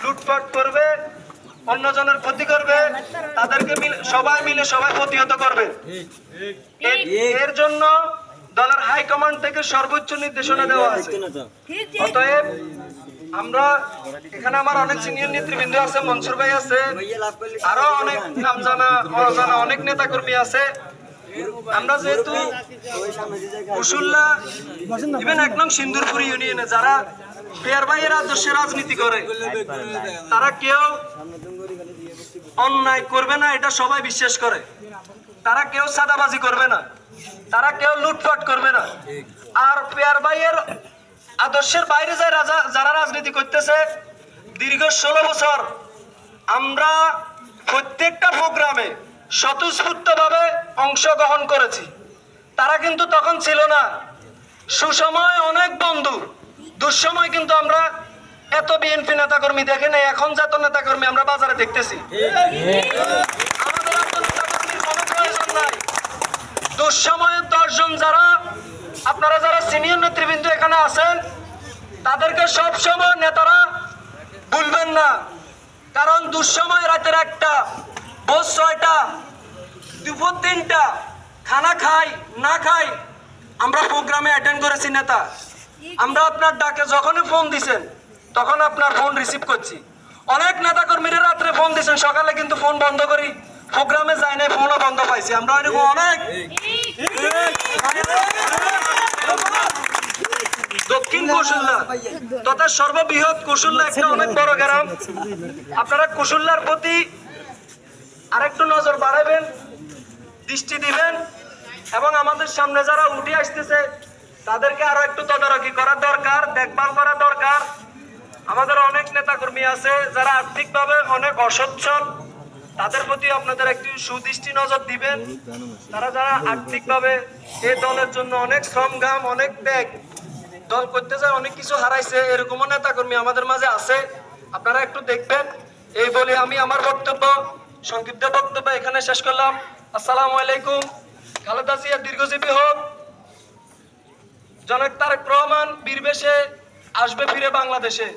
লুটপাট করবে, অন্যজনের ক্ষতি করবে, তাদেরকে সবাই মিলে প্রতিহত করবে। এর জন্য দলের হাইকমান্ড থেকে সর্বোচ্চ নির্দেশনা দেওয়া আছে। অতএব আমরা এখানে আমার অনেক সিনিয়র নেতৃবৃন্দ আছে, মনসুর ভাই আছে, আরো অনেক নাম জানা অজানা অনেক নেতা কর্মী আছে। আমরা যেহেতু কুশুল্লা ইভেন 1 নং সিন্দুরপুর ইউনিয়নে যারা পেয়ার ভাইয়ের আদর্শে রাজনীতি করে, তারা কেউ অন্যায় করবে না এটা সবাই বিশ্বাস করে। তারা কেউ সাদাবাজি করবে না, তারা কেউ লুটপাট করবে না। আর পেয়ার ভাইয়ের আদর্শের বাইরে যারা রাজনীতি করতেছে, দীর্ঘ 16 বছর আমরা প্রত্যেকটা প্রোগ্রামে স্বতঃস্ফূর্তভাবে অংশগ্রহণ করেছি। তারা কিন্তু তখন ছিল না। সুসময় অনেক বন্ধু, দুঃসময় কিন্তু আমরা এত বিএনপি নেতাকর্মী দেখে নেই। এখন যত নেতাকর্মী আমরা বাজারে দেখতেছি, আমাদের এত নেতাকর্মীর কোনো প্রয়োজন নাই। দুঃসময়ে 10 জন যারা আপনারা যারা সিনিয়র নেতৃবৃন্দ এখানে আছেন, তাদেরকে সব সময় নেতারা ভুলবেন না। কারণ দুঃসময় রাতের 1টা, ভোর 6টা, দুপুর 3টা, খানা খাই না খাই আমরা প্রোগ্রামে অ্যাটেন্ড করেছি নেতা। আমরা আপনার ডাকে যখনই ফোন দিছেন তখন আপনার ফোন রিসিভ করছি। অনেক নেতা কর্মীরা রাত্রে ফোন দিছেন, সকালে কিন্তু ফোন বন্ধ করি প্রোগ্রামে যাই নাই, ফোনও বন্ধ পাইছি আমরা। এরকম অনেক দক্ষিণ কুশুল্লা তথা সর্ববৃহৎ কুশুল্লা একটা অনেক বড় গ্রাম। আপনারা কুশুল্লার প্রতি আরেকটু নজর বাড়াবেন, দৃষ্টি দিবেন এবং আমাদের সামনে যারা উঠে আসতেছে তাদেরকে আরো একটু তদারকি করা দরকার, দেখভাল করা দরকার। আমাদের অনেক নেতাকর্মী আছে যারা আর্থিকভাবে অনেক অসচ্ছল, তাদের প্রতি আপনাদের একটু সুদৃষ্টি নজর দিবেন। তারা যারা আর্থিকভাবে এই দলের জন্য অনেক শ্রম ঘাম অনেক ত্যাগ দল করতে যায়, অনেক কিছু হারাইছে, এরকমও নেতাকর্মী আমাদের মাঝে আছে। আপনারা একটু দেখবেন। এই বলে আমি আমার সংক্ষিপ্ত বক্তব্য এখানে শেষ করলাম। আসসালামু আলাইকুম। খালেদা জিয়া দীর্ঘজীবী হোক। জনক তারেক রহমান বীর বেশে আসবে ফিরে বাংলাদেশে।